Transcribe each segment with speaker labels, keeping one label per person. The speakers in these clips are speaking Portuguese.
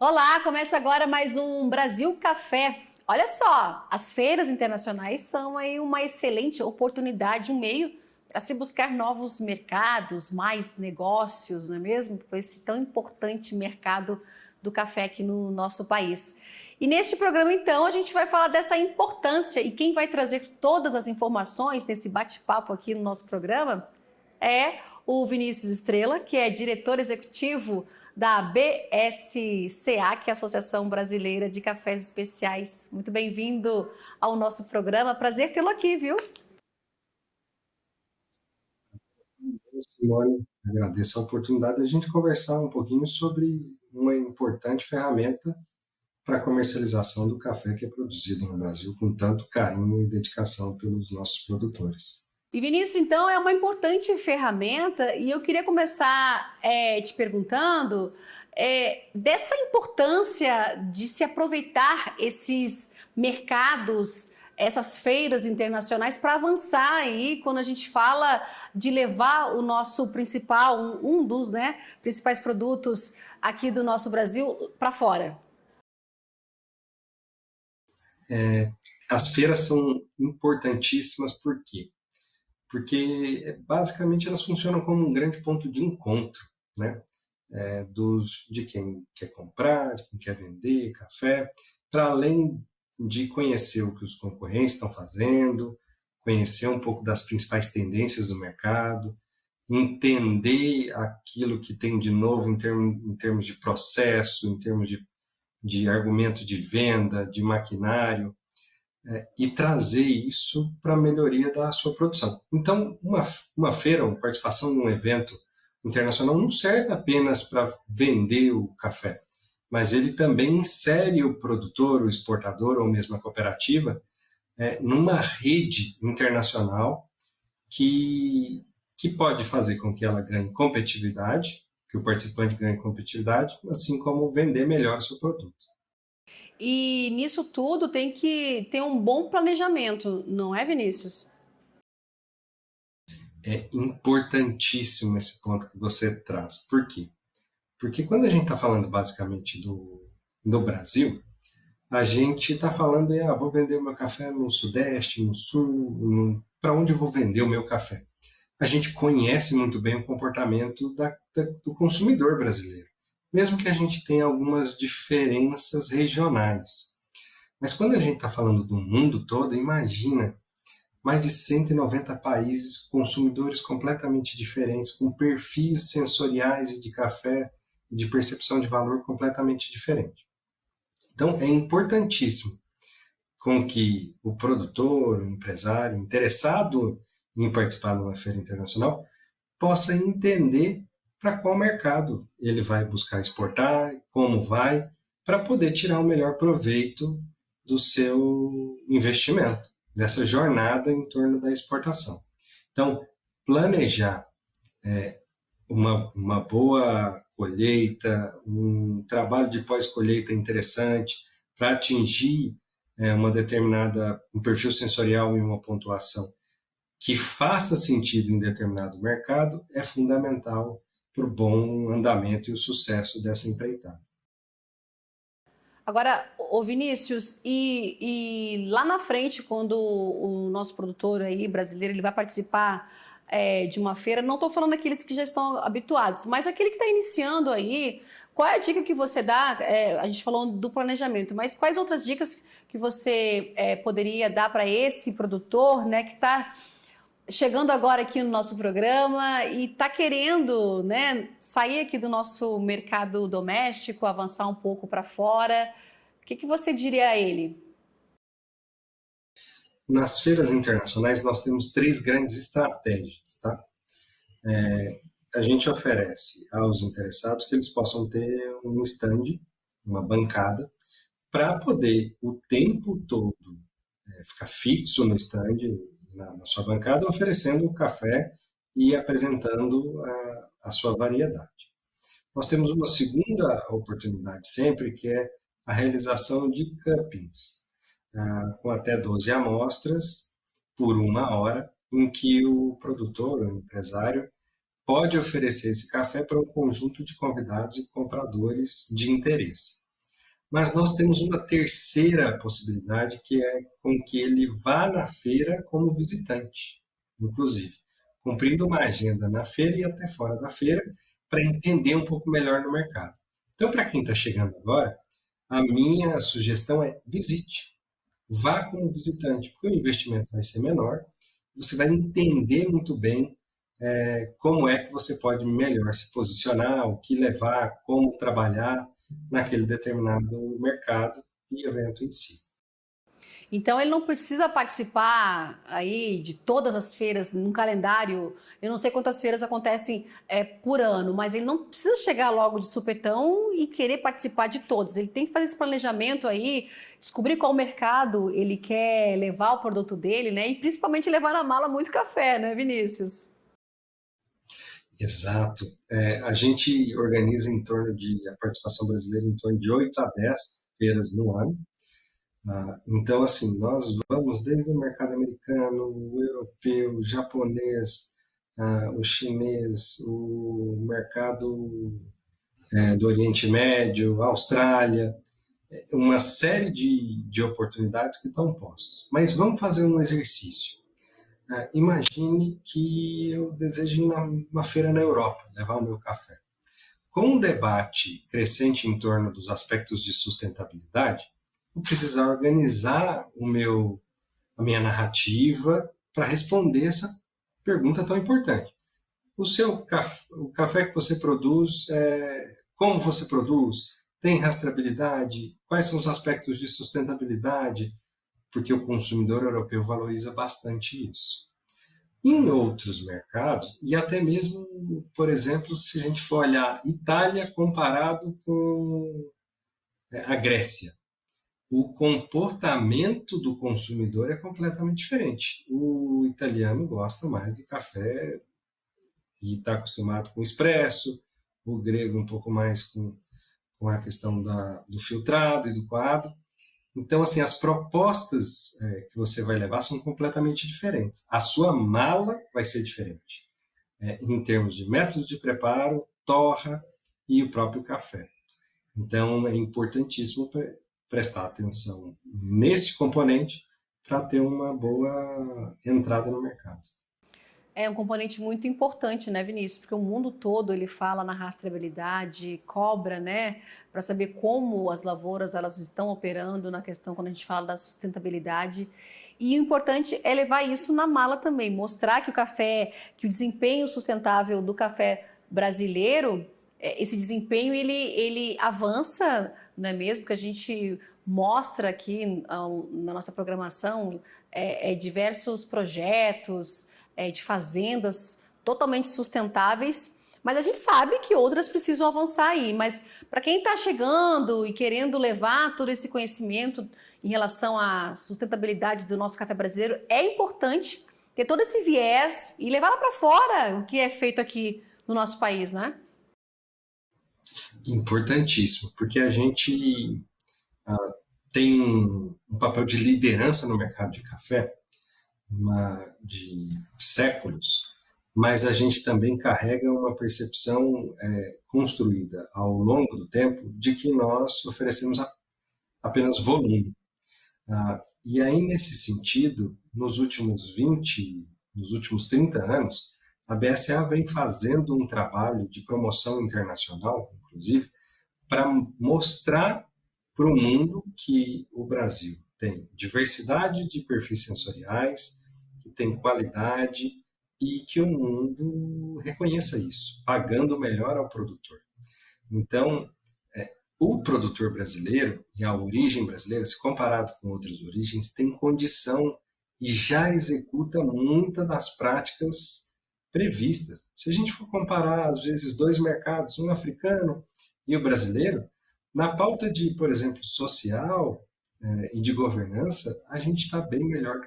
Speaker 1: Olá, começa agora mais um Brasil Café. Olha só, as feiras internacionais são aí uma excelente oportunidade, um meio para se buscar novos mercados, mais negócios, não é mesmo? Para esse tão importante mercado do café aqui no nosso país. E neste programa, então, a gente vai falar dessa importância e quem vai trazer todas as informações nesse bate-papo aqui no nosso programa é o Vinícius Estrela, que é diretor executivo da BSCA, que é a Associação Brasileira de Cafés Especiais. Muito bem-vindo ao nosso programa. Prazer tê-lo aqui, viu?
Speaker 2: Simone, agradeço a oportunidade de a gente conversar um pouquinho sobre uma importante ferramenta para a comercialização do café que é produzido no Brasil com tanto carinho e dedicação pelos nossos produtores.
Speaker 1: E Vinícius, então, é uma importante ferramenta e eu queria começar te perguntando dessa importância de se aproveitar esses mercados, essas feiras internacionais para avançar aí quando a gente fala de levar o nosso principal, um dos principais produtos aqui do nosso Brasil para fora.
Speaker 2: As feiras são importantíssimas por quê? Porque basicamente elas funcionam como um grande ponto de encontro, né? De quem quer comprar, de quem quer vender café, para além de conhecer o que os concorrentes estão fazendo, conhecer um pouco das principais tendências do mercado, entender aquilo que tem de novo em termos de processo, em termos de argumento de venda, de maquinário, e trazer isso para a melhoria da sua produção. Então, uma feira, uma participação num evento internacional não serve apenas para vender o café, mas ele também insere o produtor, o exportador ou mesmo a cooperativa numa rede internacional que pode fazer com que ela ganhe competitividade, que o participante ganhe competitividade, assim como vender melhor o seu produto.
Speaker 1: E nisso tudo tem que ter um bom planejamento, não é, Vinícius?
Speaker 2: É importantíssimo esse ponto que você traz. Por quê? Porque quando a gente está falando basicamente do Brasil, a gente está falando vou vender o meu café no Sudeste, no Sul, para onde eu vou vender o meu café? A gente conhece muito bem o comportamento do consumidor brasileiro, mesmo que a gente tenha algumas diferenças regionais. Mas quando a gente está falando do mundo todo, imagina mais de 190 países, consumidores completamente diferentes, com perfis sensoriais e de café e de percepção de valor completamente diferente. Então, é importantíssimo com que o produtor, o empresário interessado em participar de uma feira internacional possa entender para qual mercado ele vai buscar exportar, como vai, para poder tirar o melhor proveito do seu investimento, dessa jornada em torno da exportação. Então, planejar uma boa colheita, um trabalho de pós-colheita interessante para atingir um perfil sensorial e uma pontuação que faça sentido em determinado mercado é fundamental para o bom andamento e o sucesso dessa empreitada.
Speaker 1: Agora, ô Vinícius, e lá na frente, quando o nosso produtor aí brasileiro ele vai participar de uma feira, não estou falando aqueles que já estão habituados, mas aquele que está iniciando aí, qual é a dica que você dá? A gente falou do planejamento, mas quais outras dicas que você poderia dar para esse produtor, né, que está chegando agora aqui no nosso programa e está querendo, né, sair aqui do nosso mercado doméstico, avançar um pouco para fora? O que você diria a ele?
Speaker 2: Nas feiras internacionais, nós temos 3 grandes estratégias. Tá? A gente oferece aos interessados que eles possam ter um stand, uma bancada, para poder o tempo todo ficar fixo no stand, na sua bancada, oferecendo o café e apresentando a sua variedade. Nós temos uma segunda oportunidade sempre, que é a realização de cuppings, com até 12 amostras por 1 hora, em que o produtor, o empresário, pode oferecer esse café para um conjunto de convidados e compradores de interesse. Mas nós temos uma terceira possibilidade, que é com que ele vá na feira como visitante, inclusive, cumprindo uma agenda na feira e até fora da feira, para entender um pouco melhor no mercado. Então, para quem está chegando agora, a minha sugestão é visite. Vá como visitante, porque o investimento vai ser menor, você vai entender muito bem como é que você pode melhor se posicionar, o que levar, como trabalhar naquele determinado mercado e evento em si.
Speaker 1: Então ele não precisa participar aí de todas as feiras num calendário. Eu não sei quantas feiras acontecem por ano, mas ele não precisa chegar logo de supetão e querer participar de todas. Ele tem que fazer esse planejamento aí, descobrir qual mercado ele quer levar o produto dele, né? E principalmente levar na mala muito café, né, Vinícius?
Speaker 2: Exato. A gente organiza a participação brasileira em torno de 8 a 10 feiras no ano. Então, assim, nós vamos desde o mercado americano, o europeu, o japonês, o chinês, o mercado do Oriente Médio, Austrália, uma série de oportunidades que estão postas. Mas vamos fazer um exercício. Imagine que eu desejo ir numa feira na Europa, levar o meu café. Com um debate crescente em torno dos aspectos de sustentabilidade, vou precisar organizar a minha narrativa para responder essa pergunta tão importante. O café que você produz, como você produz, tem rastreabilidade? Quais são os aspectos de sustentabilidade? Porque o consumidor europeu valoriza bastante isso. Em outros mercados, e até mesmo, por exemplo, se a gente for olhar Itália comparado com a Grécia, o comportamento do consumidor é completamente diferente. O italiano gosta mais do café e está acostumado com espresso, o grego um pouco mais com a questão do filtrado e do coado. Então, assim, as propostas que você vai levar são completamente diferentes. A sua mala vai ser diferente, em termos de métodos de preparo, torra e o próprio café. Então, é importantíssimo prestar atenção nesse componente para ter uma boa entrada no mercado.
Speaker 1: É um componente muito importante, né, Vinícius? Porque o mundo todo ele fala na rastreabilidade, cobra, né, para saber como as lavouras elas estão operando na questão quando a gente fala da sustentabilidade. E o importante é levar isso na mala também, mostrar que o café, que o desempenho sustentável do café brasileiro, esse desempenho ele avança, não é mesmo? Que a gente mostra aqui na nossa programação diversos projetos de fazendas totalmente sustentáveis, mas a gente sabe que outras precisam avançar aí. Mas para quem está chegando e querendo levar todo esse conhecimento em relação à sustentabilidade do nosso café brasileiro, é importante ter todo esse viés e levar lá para fora o que é feito aqui no nosso país, né?
Speaker 2: Importantíssimo, porque a gente tem um papel de liderança no mercado de café de séculos, mas a gente também carrega uma percepção construída ao longo do tempo de que nós oferecemos apenas volume. E aí, nesse sentido, nos últimos 30 anos, a BSA vem fazendo um trabalho de promoção internacional, inclusive, para mostrar para o mundo que o Brasil tem diversidade de perfis sensoriais, que tem qualidade e que o mundo reconheça isso, pagando melhor ao produtor. Então, o produtor brasileiro e a origem brasileira, se comparado com outras origens, tem condição e já executa muitas das práticas previstas. Se a gente for comparar, às vezes, dois mercados, um africano e o brasileiro, na pauta de, por exemplo, social e de governança, a gente está bem melhor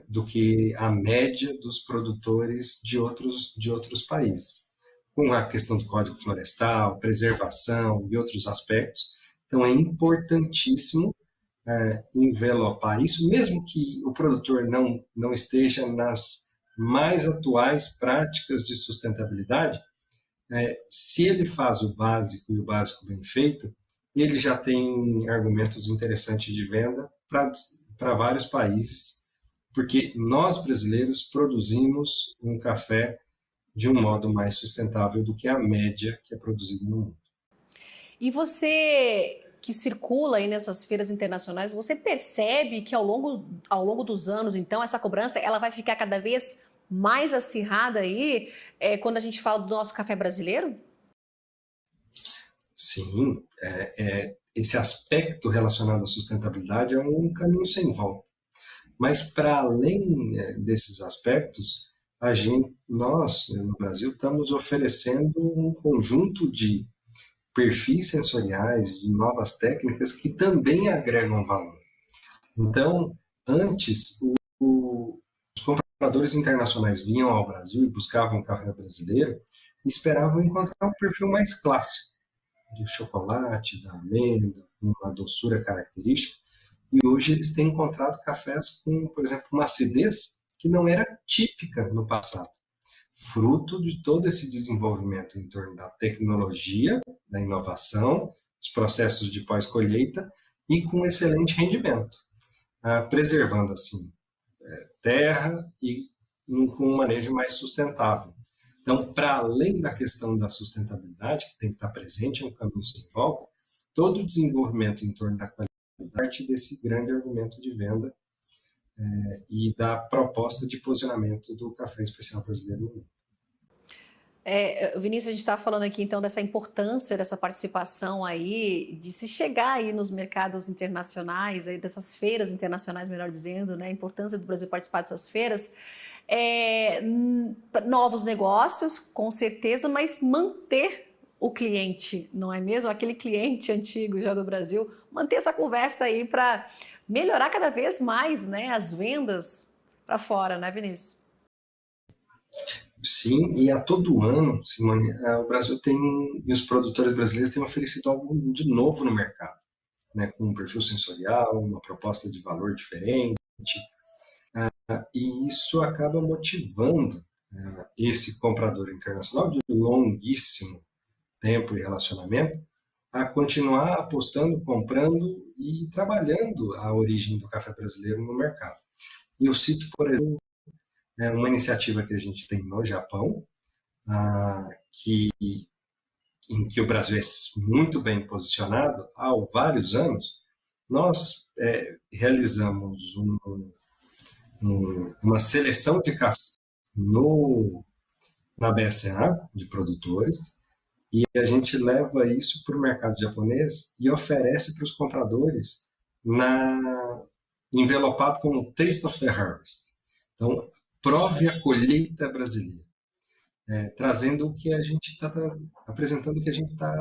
Speaker 2: do que a média dos produtores de outros países, com a questão do Código Florestal, preservação e outros aspectos. Então, é importantíssimo envelopar isso, mesmo que o produtor não esteja nas mais atuais práticas de sustentabilidade, se ele faz o básico e o básico bem feito, ele já tem argumentos interessantes de venda para vários países, porque nós brasileiros produzimos um café de um modo mais sustentável do que a média que é produzida no mundo.
Speaker 1: E você que circula aí nessas feiras internacionais, você percebe que ao longo dos anos, então, essa cobrança ela vai ficar cada vez mais acirrada aí quando a gente fala do nosso café brasileiro?
Speaker 2: Sim, esse aspecto relacionado à sustentabilidade é um caminho sem volta. Mas, para além desses aspectos, nós, no Brasil, estamos oferecendo um conjunto de perfis sensoriais, de novas técnicas que também agregam valor. Então, antes, os compradores internacionais vinham ao Brasil e buscavam café brasileiro e esperavam encontrar um perfil mais clássico, de chocolate, da amêndoa, com uma doçura característica. E hoje eles têm encontrado cafés com, por exemplo, uma acidez que não era típica no passado, fruto de todo esse desenvolvimento em torno da tecnologia, da inovação, dos processos de pós-colheita e com excelente rendimento, preservando assim terra e com um manejo mais sustentável. Então, para além da questão da sustentabilidade, que tem que estar presente, é um caminho sem volta, todo o desenvolvimento em torno da qualidade parte desse grande argumento de venda e da proposta de posicionamento do café especial brasileiro no mundo.
Speaker 1: Vinícius, a gente está falando aqui então dessa importância dessa participação aí, de se chegar aí nos mercados internacionais, aí dessas feiras internacionais, melhor dizendo, né? A importância do Brasil participar dessas feiras. Novos negócios, com certeza, mas manter o cliente, não é mesmo? Aquele cliente antigo já do Brasil, manter essa conversa aí para melhorar cada vez mais, né, as vendas para fora, né, Vinícius?
Speaker 2: Sim, e a todo ano, Simone, o Brasil e os produtores brasileiros têm oferecido algo de novo no mercado, né, com um perfil sensorial, uma proposta de valor diferente, e isso acaba motivando esse comprador internacional de longuíssimo tempo e relacionamento a continuar apostando, comprando e trabalhando a origem do café brasileiro no mercado. E eu cito, por exemplo, uma iniciativa que a gente tem no Japão, em que o Brasil é muito bem posicionado há vários anos. Nós realizamos uma seleção de cafés na BSA, de produtores, e a gente leva isso para o mercado japonês e oferece para os compradores envelopado como Taste of the Harvest. Então, prove a colheita brasileira, trazendo o que a gente está apresentando, o que a gente está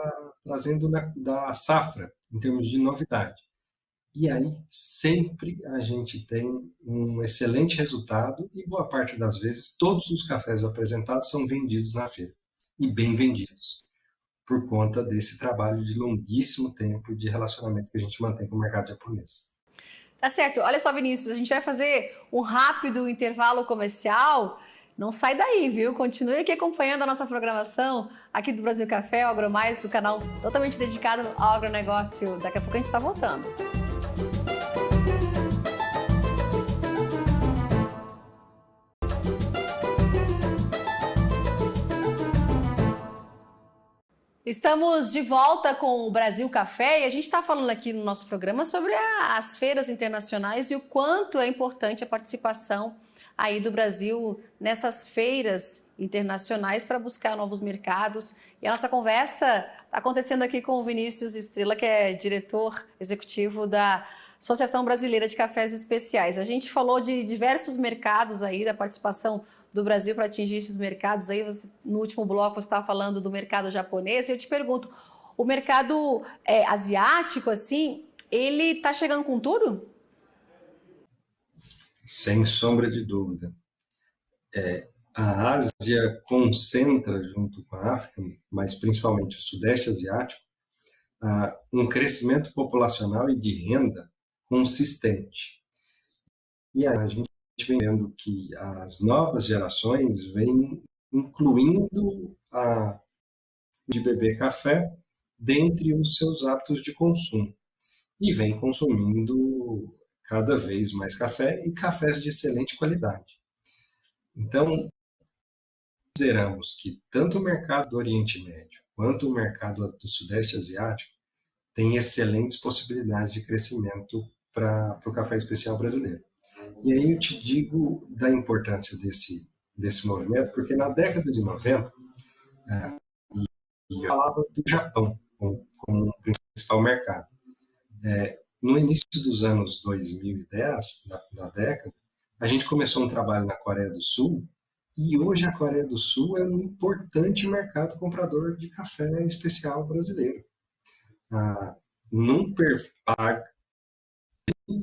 Speaker 2: trazendo da safra, em termos de novidade. E aí, sempre a gente tem um excelente resultado e, boa parte das vezes, todos os cafés apresentados são vendidos na feira, e bem vendidos, por conta desse trabalho de longuíssimo tempo de relacionamento que a gente mantém com o mercado japonês.
Speaker 1: Tá certo. Olha só, Vinícius, a gente vai fazer um rápido intervalo comercial. Não sai daí, viu? Continue aqui acompanhando a nossa programação aqui do Brasil Café, o AgroMais, o canal totalmente dedicado ao agronegócio. Daqui a pouco a gente está voltando. Estamos de volta com o Brasil Café e a gente está falando aqui no nosso programa sobre as feiras internacionais e o quanto é importante a participação aí do Brasil nessas feiras internacionais para buscar novos mercados. E a nossa conversa está acontecendo aqui com o Vinícius Estrela, que é diretor executivo da Associação Brasileira de Cafés Especiais. A gente falou de diversos mercados aí, da participação do Brasil para atingir esses mercados. Aí no último bloco você estava falando do mercado japonês. E eu te pergunto, o mercado asiático, assim, ele está chegando com tudo?
Speaker 2: Sem sombra de dúvida. A Ásia concentra, junto com a África, mas principalmente o Sudeste Asiático, um crescimento populacional e de renda consistente. E a gente vem vendo que as novas gerações vêm incluindo de beber café dentre os seus hábitos de consumo e vem consumindo cada vez mais café e cafés de excelente qualidade. Então, consideramos que tanto o mercado do Oriente Médio quanto o mercado do Sudeste Asiático tem excelentes possibilidades de crescimento para o café especial brasileiro. E aí eu te digo da importância desse movimento, porque na década de 90, eu falava do Japão como principal mercado. No início dos anos 2010, da década, a gente começou um trabalho na Coreia do Sul, e hoje a Coreia do Sul é um importante mercado comprador de café especial brasileiro. Não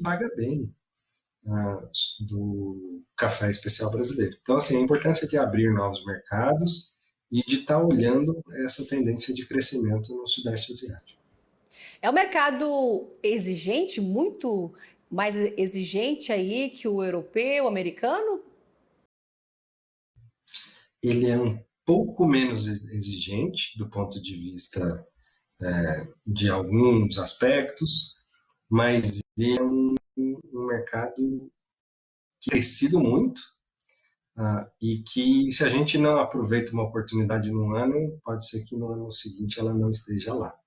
Speaker 2: paga bem do café especial brasileiro. Então, assim, a importância de abrir novos mercados e de estar olhando essa tendência de crescimento no Sudeste Asiático.
Speaker 1: É um mercado exigente, muito mais exigente aí que o europeu, o americano?
Speaker 2: Ele é um pouco menos exigente do ponto de vista de alguns aspectos, mas ele é um mercado crescido muito, e que se a gente não aproveita uma oportunidade num ano, pode ser que no ano seguinte ela não esteja lá.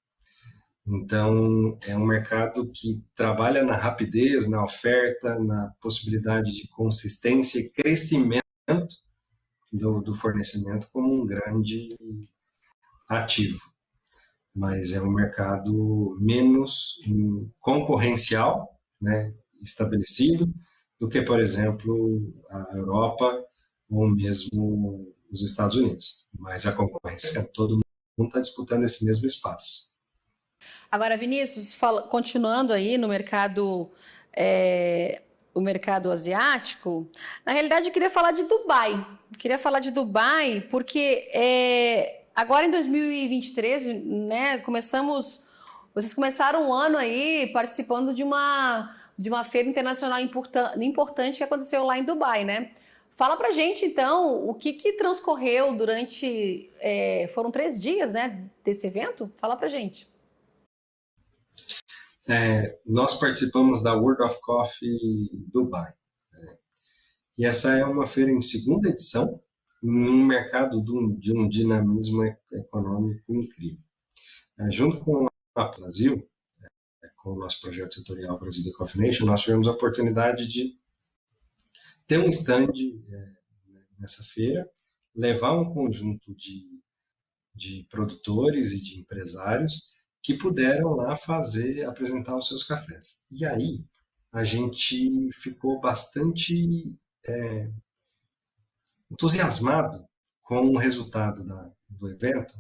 Speaker 2: Então, é um mercado que trabalha na rapidez, na oferta, na possibilidade de consistência e crescimento do fornecimento como um grande ativo. Mas é um mercado menos concorrencial, né, estabelecido, do que, por exemplo, a Europa ou mesmo os Estados Unidos. Mas a concorrência, todo mundo está disputando esse mesmo espaço.
Speaker 1: Agora, Vinícius, continuando aí no mercado, o mercado asiático, na realidade eu queria falar de Dubai. Queria falar de Dubai porque agora em 2023, né, vocês começaram o ano aí participando de uma feira internacional importante que aconteceu lá em Dubai, né? Fala pra gente, então, o que transcorreu durante... foram 3 dias, né, desse evento? Fala pra gente.
Speaker 2: Nós participamos da World of Coffee Dubai. E essa é uma feira em segunda edição, num mercado de um dinamismo econômico incrível. Junto com a Brasil, com o nosso projeto setorial Brasil The Coffee Nation, nós tivemos a oportunidade de ter um stand nessa feira, levar um conjunto de produtores e de empresários que puderam lá apresentar os seus cafés. E aí a gente ficou bastante entusiasmado com o resultado do evento,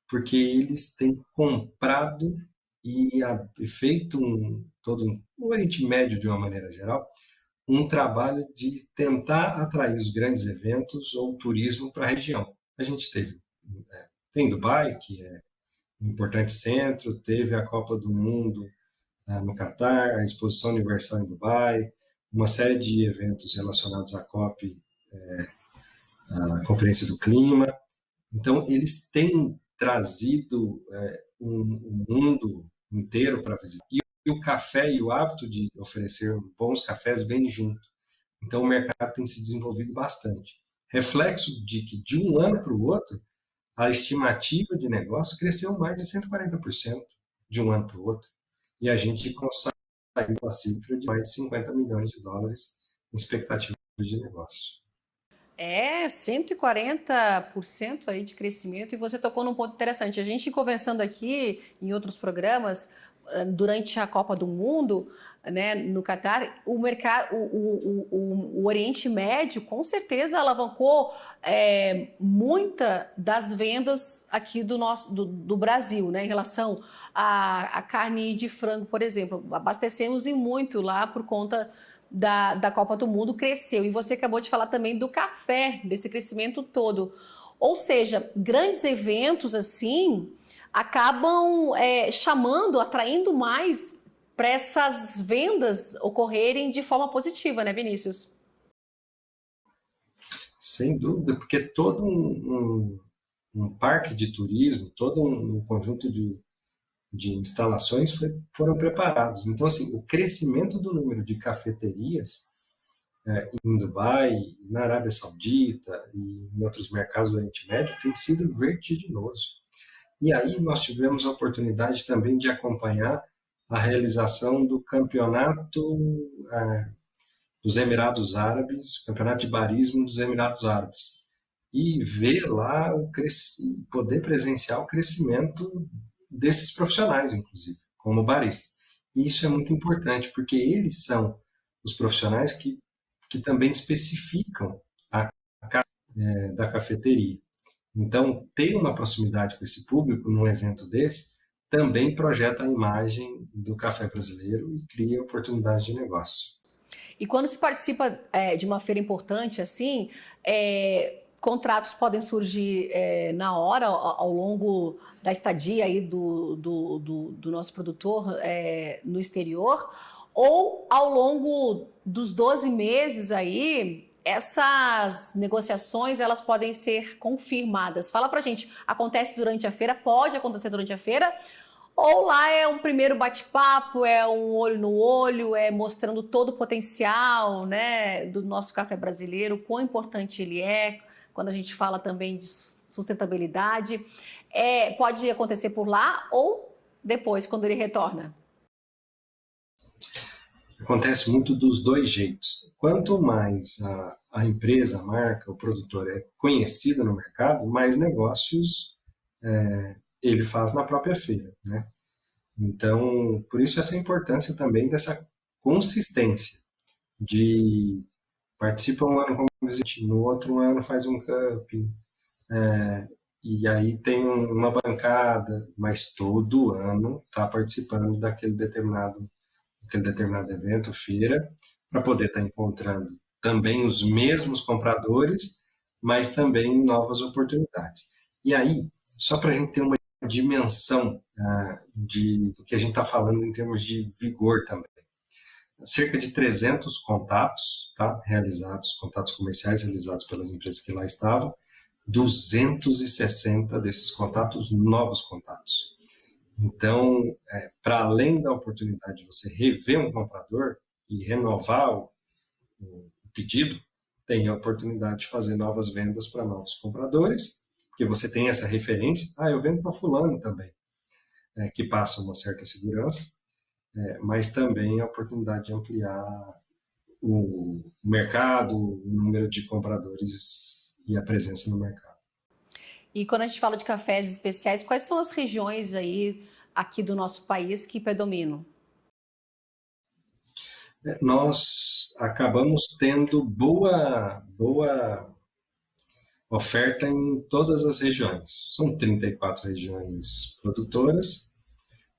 Speaker 2: porque eles têm comprado e feito todo o Oriente Médio, de uma maneira geral, um trabalho de tentar atrair os grandes eventos ou turismo para a região. A gente tem Dubai, que é um importante centro, teve a Copa do Mundo no Catar, a Exposição Universal em Dubai, uma série de eventos relacionados à COP, a Conferência do Clima. Então, eles têm trazido um mundo inteiro para visitar. E o café e o hábito de oferecer bons cafés vem junto. Então, o mercado tem se desenvolvido bastante. Reflexo de que, de um ano para o outro, a estimativa de negócio cresceu mais de 140% de um ano para o outro. E a gente consegue a cifra de mais de 50 milhões de dólares em expectativa de negócio.
Speaker 1: 140% aí de crescimento, e você tocou num ponto interessante. A gente conversando aqui em outros programas, durante a Copa do Mundo, né, no Catar, o mercado, o Oriente Médio com certeza alavancou muita das vendas aqui do Brasil, né, em relação à carne de frango, por exemplo. Abastecemos e muito lá por conta da Copa do Mundo, cresceu. E você acabou de falar também do café, desse crescimento todo. Ou seja, grandes eventos assim acabam atraindo mais para essas vendas ocorrerem de forma positiva, né, Vinícius?
Speaker 2: Sem dúvida, porque todo um parque de turismo, todo um conjunto de instalações foram preparados. Então, assim, o crescimento do número de cafeterias em Dubai, na Arábia Saudita e em outros mercados do Oriente Médio tem sido vertiginoso. E aí nós tivemos a oportunidade também de acompanhar a realização do campeonato dos Emirados Árabes, campeonato de barismo dos Emirados Árabes, e ver lá poder presenciar o crescimento desses profissionais, inclusive, como baristas. E isso é muito importante, porque eles são os profissionais que também especificam a da cafeteria. Então, ter uma proximidade com esse público num evento desse também projeta a imagem do café brasileiro e cria oportunidades de negócio.
Speaker 1: E quando se participa de uma feira importante assim, contratos podem surgir na hora, ao longo da estadia aí do nosso produtor no exterior, ou ao longo dos 12 meses aí, essas negociações elas podem ser confirmadas. Fala pra gente, acontece durante a feira, pode acontecer durante a feira, ou lá é um primeiro bate-papo, é um olho no olho, é mostrando todo o potencial, né, do nosso café brasileiro, quão importante ele é, quando a gente fala também de sustentabilidade. Pode acontecer por lá ou depois, quando ele retorna?
Speaker 2: Acontece muito dos dois jeitos. Quanto mais a empresa, a marca, o produtor é conhecido no mercado, mais negócios ele faz na própria feira, né? Então, por isso essa importância também dessa consistência de participa um ano como visitante, no outro ano faz um camping, e aí tem uma bancada, mas todo ano está participando daquele determinado evento, feira, para poder estar encontrando também os mesmos compradores, mas também novas oportunidades. E aí, só para a gente ter uma dimensão do que a gente está falando em termos de vigor também. Cerca de 300 contatos contatos comerciais realizados pelas empresas que lá estavam, 260 desses contatos, novos contatos. Então, para além da oportunidade de você rever um comprador e renovar o pedido, tem a oportunidade de fazer novas vendas para novos compradores, porque você tem essa referência, eu vendo para fulano também, que passa uma certa segurança, mas também a oportunidade de ampliar o mercado, o número de compradores e a presença no mercado.
Speaker 1: E quando a gente fala de cafés especiais, quais são as regiões aí aqui do nosso país que predominam?
Speaker 2: Nós acabamos tendo boa oferta em todas as regiões. São 34 regiões produtoras,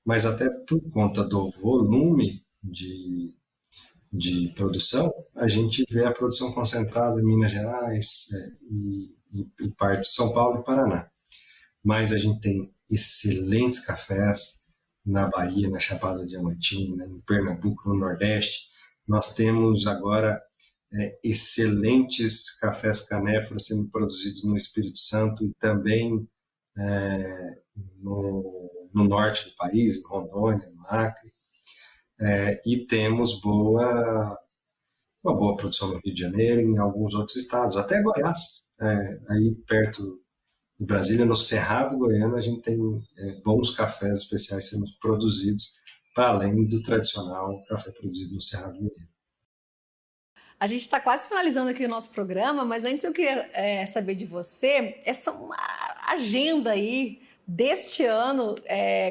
Speaker 2: mas até por conta do volume de produção, a gente vê a produção concentrada em Minas Gerais e parte de São Paulo e Paraná. Mas a gente tem excelentes cafés na Bahia, na Chapada Diamantina, em Pernambuco, no Nordeste. Nós temos agora excelentes cafés canéforos sendo produzidos no Espírito Santo e também no norte do país, em Rondônia, no Acre. E temos uma boa produção no Rio de Janeiro e em alguns outros estados, até Goiás, aí perto de Brasília, no Cerrado Goiano, a gente tem bons cafés especiais sendo produzidos, para além do tradicional café produzido no Cerrado Mineiro.
Speaker 1: A gente está quase finalizando aqui o nosso programa, mas antes eu queria saber de você, essa uma agenda aí deste ano,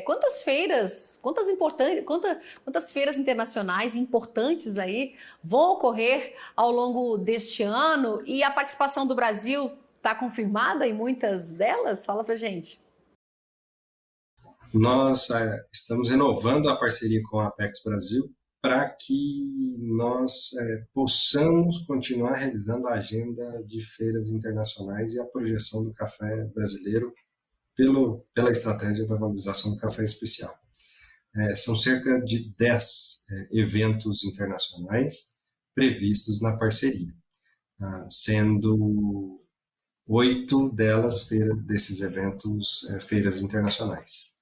Speaker 1: quantas feiras internacionais importantes aí vão ocorrer ao longo deste ano, e a participação do Brasil está confirmada em muitas delas? Fala pra gente.
Speaker 2: Nós estamos renovando a parceria com a Apex Brasil para que nós possamos continuar realizando a agenda de feiras internacionais e a projeção do café brasileiro pela estratégia da valorização do café especial. São cerca de 10 eventos internacionais previstos na parceria, sendo 8 desses eventos feiras internacionais.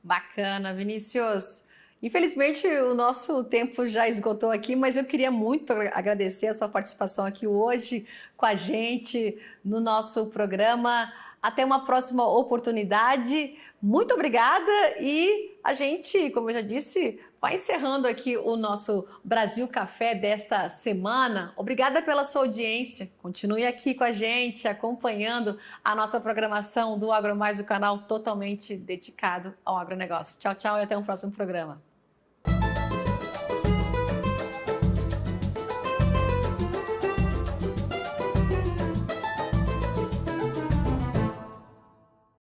Speaker 1: Bacana, Vinícius. Infelizmente, o nosso tempo já esgotou aqui, mas eu queria muito agradecer a sua participação aqui hoje com a gente no nosso programa. Até uma próxima oportunidade. Muito obrigada e a gente, como eu já disse, vai encerrando aqui o nosso Brasil Café desta semana. Obrigada pela sua audiência. Continue aqui com a gente, acompanhando a nossa programação do AgroMais, o canal totalmente dedicado ao agronegócio. Tchau, tchau e até um próximo programa.